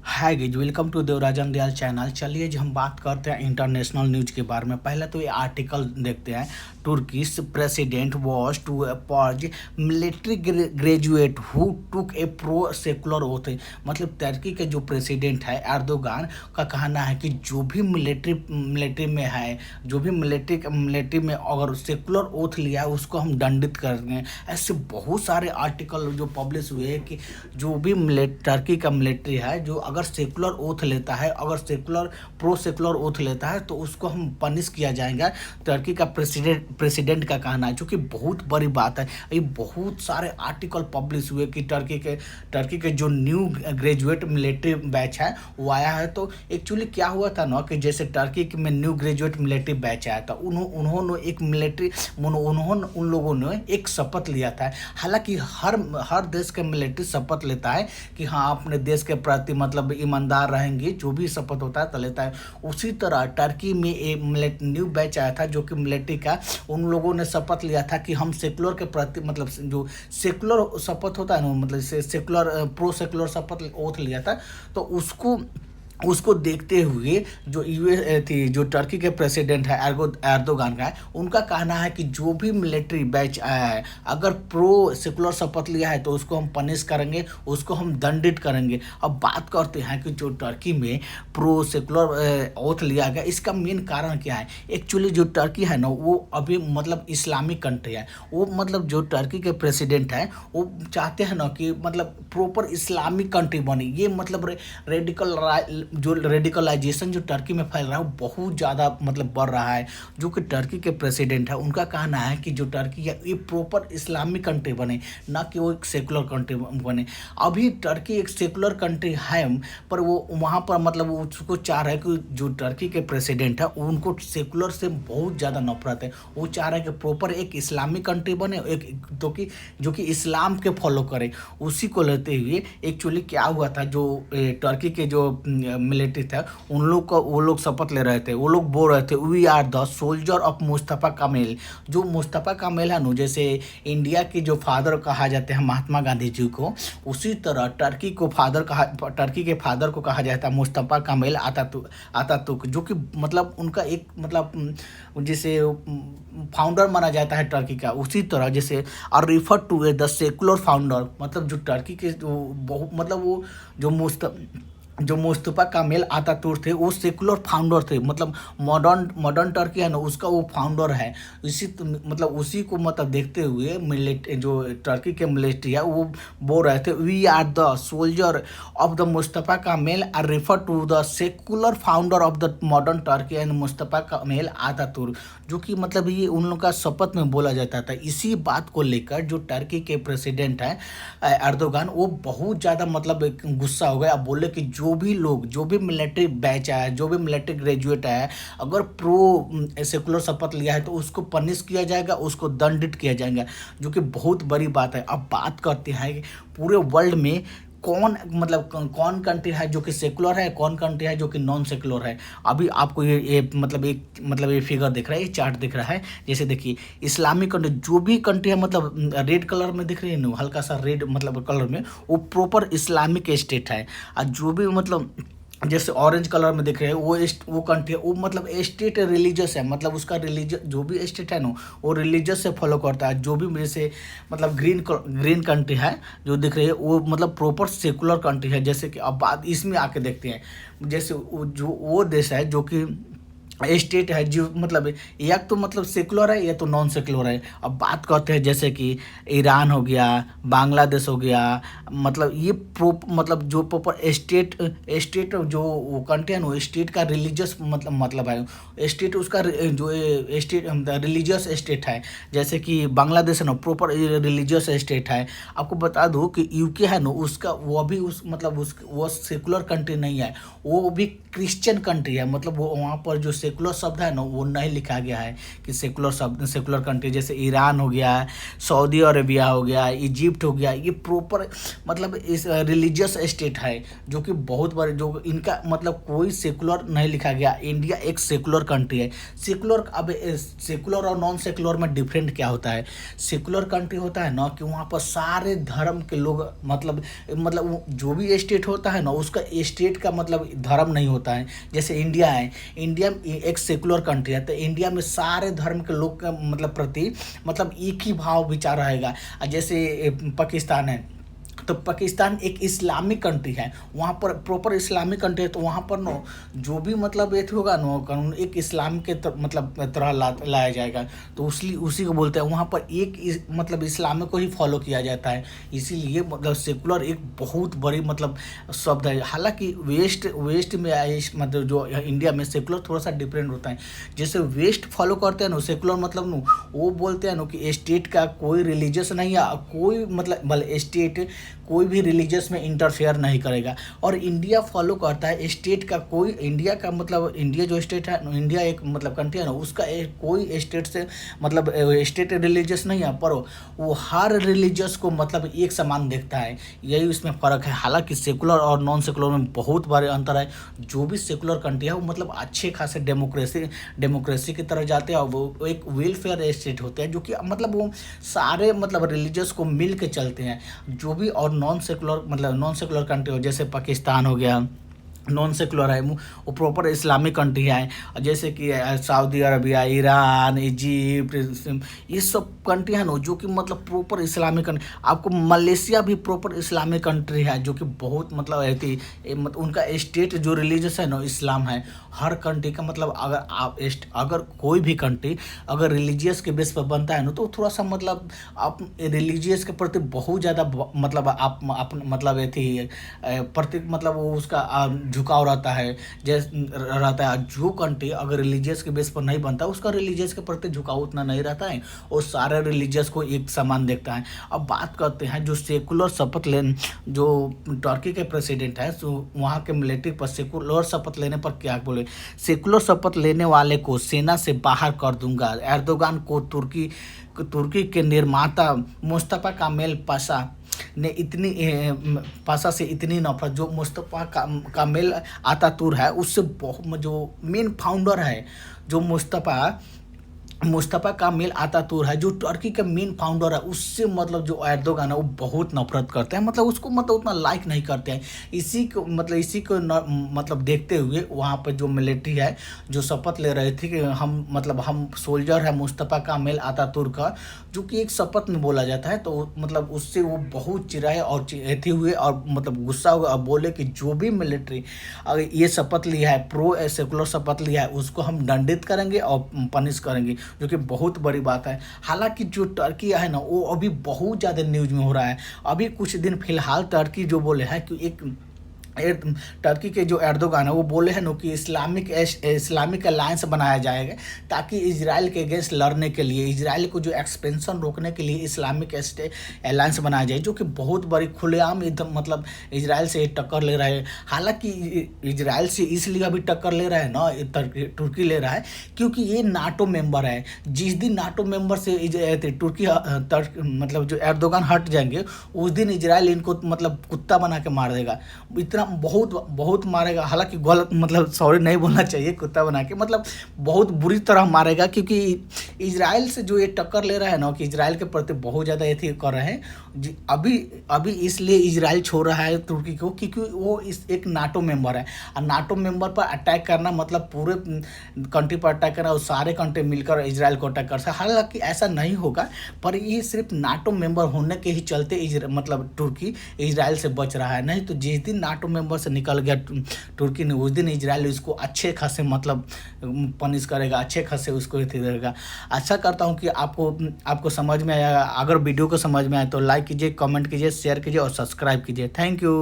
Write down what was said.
Hi guys, welcome to Devarajan Dayal channel. चलिए जी हम बात करते हैं इंटरनेशनल न्यूज के बारे में। पहले तो ये आर्टिकल देखते हैं। Turkish president was to purge military graduate who took a pro secular oath. मतलब तुर्की के जो प्रेसिडेंट है एर्दोगान का कहना है कि जो भी मिलिट्री में है, जो भी मिलिट्री में अगर सेकुलर ओथ लिया है उसको हम दंडित करेंगे। ऐसे बहुत सारे आर्टिकल जो पब्लिश हुए हैं कि जो भी टर्की का मिलिट्री है जो अगर सेकुलर ओथ लेता है, अगर प्रो सेकुलर ओथ लेता है तो उसको हम पनिश किया जाएगा। टर्की का प्रेसिडेंट का कहना है, जो कि बहुत बड़ी बात है। ये बहुत सारे आर्टिकल पब्लिश हुए कि टर्की के जो न्यू ग्रेजुएट मिलिट्री बैच है वो आया है। तो एक्चुअली क्या हुआ था ना कि जैसे टर्की में न्यू ग्रेजुएट मिलिट्री बैच आया था, उन्होंने एक उन्होंने उन लोगों ने एक शपथ लिया था। हालांकि हर देश के मिलिट्री शपथ लेता है कि हाँ अपने देश के प्रति मतलब ईमानदार रहेंगे, जो भी शपथ होता है तो लेता है। उसी तरह टर्की में एक न्यू बैच आया था जो कि मिलिट्री का, उन लोगों ने शपथ लिया था कि हम सेकुलर के प्रति मतलब जो सेकुलर शपथ होता है ना, मतलब सेकुलर प्रो सेकुलर शपथ ओथ लिया था। तो उसको देखते हुए जो यूएस थी, जो टर्की के प्रेसिडेंट है एर्दोगान का है, उनका कहना है कि जो भी मिलिट्री बैच आया है अगर प्रो सेकुलर शपथ लिया है तो उसको हम पनिश करेंगे, उसको हम दंडित करेंगे। अब बात करते हैं कि जो टर्की में प्रो सेकुलर ओथ लिया गया, इसका मेन कारण क्या है। एक्चुअली जो टर्की है ना वो अभी मतलब इस्लामिक कंट्री है। वो मतलब जो टर्की के प्रेसिडेंट है वो चाहते हैं ना कि मतलब प्रॉपर इस्लामिक कंट्री बने। ये मतलब रेडिकलाइजेशन जो टर्की में फैल रहा है वो बहुत ज़्यादा मतलब बढ़ रहा है। जो कि टर्की के प्रेसिडेंट है उनका कहना है कि जो टर्की है ये प्रॉपर इस्लामिक कंट्री बने, ना कि वो एक सेकुलर कंट्री बने। अभी टर्की एक सेकुलर कंट्री है, पर वो वहाँ पर मतलब वो उसको चाह रहा है कि जो टर्की के प्रेसिडेंट है उनको सेकुलर से बहुत ज़्यादा नफरत है। वो चाह रहा है कि प्रॉपर एक इस्लामिक कंट्री बने, एक जो कि इस्लाम के फॉलो करे। उसी को लेते हुए एक्चुअली क्या हुआ था, जो टर्की के जो मिलिट्री था उन लोग का वो लोग शपथ ले रहे थे। वो लोग बोल रहे थे we are the soldier of Mustafa Kemal. जो मुस्तफ़ा कामेल है ना, जैसे इंडिया के जो फादर कहा जाते हैं महात्मा गांधी जी को, उसी तरह टर्की के फादर को कहा जाता है मुस्तफ़ा कामेल आतातुर्क, जो कि मतलब उनका एक मतलब जैसे फाउंडर माना जाता है टर्की का। उसी तरह जैसे और refer to a the secular founder, मतलब जो टर्की के जो बहुत मतलब वो जो मुस्तफ़ा कामेल आतातुर्क थे वो सेकुलर फाउंडर थे। मतलब मॉडर्न टर्की है ना उसका वो फाउंडर है। मतलब उसी को मतलब देखते हुए जो टर्की के मिलिट्री है वो बोल रहे थे we are the soldier of the Mustafa Kemal are refer to the secular founder of the modern Turkey and Mustafa Kemal Ataturk, जो कि मतलब ये उन लोग का शपथ में बोला जाता था। इसी बात को लेकर जो टर्की के प्रेसिडेंट हैं एर्दोगान, वो बहुत ज़्यादा मतलब गुस्सा हो गया। अब बोले कि जो भी मिलिट्री बैच आया, जो भी मिलिट्री ग्रेजुएट आया, अगर प्रो सेकुलर शपथ लिया है तो उसको पनिश किया जाएगा, उसको दंडित किया जाएगा, जो कि बहुत बड़ी बात है। अब बात करते हैं कि पूरे वर्ल्ड में कौन कंट्री है जो कि सेकुलर है, कौन कंट्री है जो कि नॉन सेकुलर है। अभी आपको ये मतलब ये फिगर दिख रहा है, ये चार्ट दिख रहा है। जैसे देखिए इस्लामिक कंट्री, जो भी कंट्री है मतलब रेड कलर में दिख रही है ना, हल्का सा रेड मतलब कलर में, वो प्रॉपर इस्लामिक स्टेट है। और जो भी मतलब जैसे ऑरेंज कलर में दिख रहे हैं वो कंट्री है, वो मतलब स्टेट रिलीजियस है। मतलब उसका रिलीजियस जो भी स्टेट है ना वो रिलीजियस से फॉलो करता है। जो भी जैसे मतलब ग्रीन कंट्री है जो दिख रही है वो मतलब प्रॉपर सेकुलर कंट्री है। जैसे कि अब बात इसमें आके देखते हैं, जैसे वो देश है जो कि स्टेट है जो मतलब या तो मतलब सेकुलर है या तो नॉन सेकुलर है। अब बात करते हैं जैसे कि ईरान हो गया, बांग्लादेश हो गया, मतलब ये मतलब जो प्रॉपर स्टेट जो कंट्री है ना स्टेट का रिलीजियस मतलब है। स्टेट उसका जो स्टेट रिलीजियस स्टेट है। जैसे कि बांग्लादेश है ना प्रॉपर रिलीजियस स्टेट है। आपको बता दूं कि यूके है ना उसका वो भी वो सेकुलर कंट्री नहीं है, वो भी क्रिश्चियन कंट्री है। मतलब वो वहाँ पर जो सेकुलर शब्द है ना वो नहीं लिखा गया है कि सेकुलर शब्द सेकुलर कंट्री, जैसे ईरान हो गया, सऊदी अरेबिया हो गया, इजिप्ट हो गया, ये प्रॉपर मतलब इस रिलीजियस स्टेट है जो कि बहुत बड़े, जो इनका मतलब कोई सेकुलर नहीं लिखा गया। इंडिया एक सेकुलर कंट्री है। सेकुलर, अब सेकुलर और नॉन सेकुलर में डिफरेंट क्या होता है? सेकुलर कंट्री होता है ना कि वहाँ पर सारे धर्म के लोग मतलब जो भी स्टेट होता है ना उसका स्टेट का मतलब धर्म नहीं होता है। जैसे इंडिया है, इंडिया एक सेकुलर कंट्री है, तो इंडिया में सारे धर्म के लोग का मतलब प्रति मतलब एक ही भाव विचार रहेगा। जैसे पाकिस्तान है, तो पाकिस्तान एक इस्लामिक कंट्री है, वहाँ पर प्रॉपर इस्लामिक कंट्री है, तो वहाँ पर नो जो भी मतलब ये होगा नो कानून एक इस्लाम के मतलब तरह लाया जाएगा, तो उसी को बोलते हैं। वहाँ पर एक मतलब इस्लाम को ही फॉलो किया जाता है, इसीलिए मतलब सेकुलर एक बहुत बड़ी मतलब शब्द है। हालांकि वेस्ट में मतलब जो इंडिया में सेकुलर थोड़ा सा डिफरेंट होता है। जैसे वेस्ट फॉलो करते हैं ना सेकुलर मतलब नो वो बोलते हैं ना कि स्टेट का कोई रिलीजियस नहीं है, कोई मतलब स्टेट कोई भी रिलीजियस में इंटरफेयर नहीं करेगा। और इंडिया फॉलो करता है स्टेट का कोई, इंडिया का मतलब इंडिया जो स्टेट है, इंडिया एक मतलब कंट्री है ना उसका कोई स्टेट से मतलब स्टेट रिलीजियस नहीं है, पर वो हर रिलीजियस को मतलब एक समान देखता है, यही उसमें फ़र्क है। हालांकि सेकुलर और नॉन सेकुलर में बहुत बड़े अंतर है। जो भी सेकुलर कंट्री है वो मतलब अच्छे खासे डेमोक्रेसी की तरह जाते हैं, और वो एक वेलफेयर स्टेट होते हैं जो कि मतलब वो सारे मतलब रिलीजियस को मिल के चलते हैं। जो भी और नॉन सेकुलर कंट्री हो, जैसे पाकिस्तान हो गया, नॉन सेकुलर है, वो प्रॉपर इस्लामिक कंट्री है। जैसे कि सऊदी अरबिया, ईरान, इजिप्ट, ये सब कंट्री है ना जो कि मतलब प्रॉपर इस्लामिक कंट्री। आपको मलेशिया भी प्रॉपर इस्लामिक कंट्री है जो कि बहुत मतलब ऐसी उनका स्टेट जो रिलीजियस है ना इस्लाम है। हर कंट्री का मतलब अगर कोई भी कंट्री अगर रिलीजियस के बेस पर बनता है ना तो थोड़ा सा मतलब आप रिलीजियस के प्रति बहुत ज़्यादा मतलब आप मतलब ऐसी प्रति मतलब वो उसका झुकाव रहता है। रहता है। जो कंट्री अगर रिलीजियस के बेस पर नहीं बनता उसका रिलीजियस के प्रति झुकाव उतना नहीं रहता है, और सारे रिलीजियस को एक समान देखता है। अब बात करते हैं जो सेकुलर शपथ लेने, जो टर्की के प्रेसिडेंट है, तो वहाँ के मिलिट्री पर सेकुलर शपथ लेने पर क्या बोले? सेकुलर शपथ लेने वाले को सेना से बाहर कर दूंगा। एर्दोगान को तुर्की के निर्माता मुस्तफा कामेल पाशा ने इतनी पाशा से इतनी नफरत, जो मुस्तफा कामेल अतातुर्क है उससे बहुत, जो मेन फाउंडर है, जो मुस्तफा कामेल अतातुर्क है जो टर्की का मेन फाउंडर है, उससे मतलब जो एर्दोगान है वो बहुत नफरत करते हैं, मतलब उसको मतलब उतना लाइक नहीं करते हैं। इसी को मतलब देखते हुए वहाँ पर जो मिलिट्री है जो शपथ ले रहे थे कि हम सोल्जर है मुस्तफा कामेल अतातुर्क का, जो कि एक शपथ में बोला जाता है, तो मतलब उससे वो बहुत चिढ़ाए और चिढ़ते हुए और मतलब गुस्सा हुए और बोले कि जो भी मिलिट्री अगर ये शपथ लिया है, प्रो सेकुलर शपथ लिया है, उसको हम दंडित करेंगे और पनिश करेंगे, जो कि बहुत बड़ी बात है। हालांकि जो टर्की है ना वो अभी बहुत ज़्यादा न्यूज़ में हो रहा है। अभी कुछ दिन फिलहाल टर्की जो बोले हैं कि टर्की के जो एर्दोगान है वो बोले हैं ना कि इस्लामिक अलायंस बनाया जाएगा, ताकि इजराइल के अगेंस्ट लड़ने के लिए, इजराइल को जो एक्सपेंशन रोकने के लिए इस्लामिक अलायंस बनाया जाए, जो कि बहुत बड़ी खुलेआम एकदम मतलब इजराइल से टक्कर ले रहा है। हालांकि इजराइल से इसलिए अभी टक्कर ले रहा है ना तुर्की ले रहा है क्योंकि ये नाटो मेंबर है। जिस दिन नाटो मेंबर से तुर्की मतलब जो एर्दोगान हट जाएंगे उस दिन इजराइल इनको मतलब कुत्ता बना के मार देगा, इतना बहुत मारेगा। हालांकि गलत मतलब सॉरी नहीं बोलना चाहिए, कुत्ता बना के मतलब बहुत बुरी तरह मारेगा, क्योंकि इजराइल से जो ये टक्कर ले रहा है ना कि इजराइल के प्रति बहुत ज़्यादा ये कर रहे हैं अभी इसलिए इजराइल छोड़ रहा है तुर्की को, क्योंकि वो एक नाटो मेंबर है, और नाटो मेंबर पर अटैक करना मतलब पूरे कंट्री पर अटैक करना, और सारे कंट्री मिलकर इजराइल को अटैक कर सकते। हालांकि ऐसा नहीं होगा, पर ये सिर्फ नाटो मेंबर होने के ही चलते मतलब तुर्की इजराइल से बच रहा है। नहीं तो जिस दिन नाटो मेंबर से निकल गया तुर्की ने, उस दिन इजराइल उसको अच्छे खासे मतलब पनिश करेगा, अच्छे खासे उसको देगा। अच्छा करता हूँ कि आपको समझ में आया। अगर वीडियो को समझ में आए तो लाइक कीजिए, कमेंट कीजिए, शेयर कीजिए और सब्सक्राइब कीजिए। Thank you.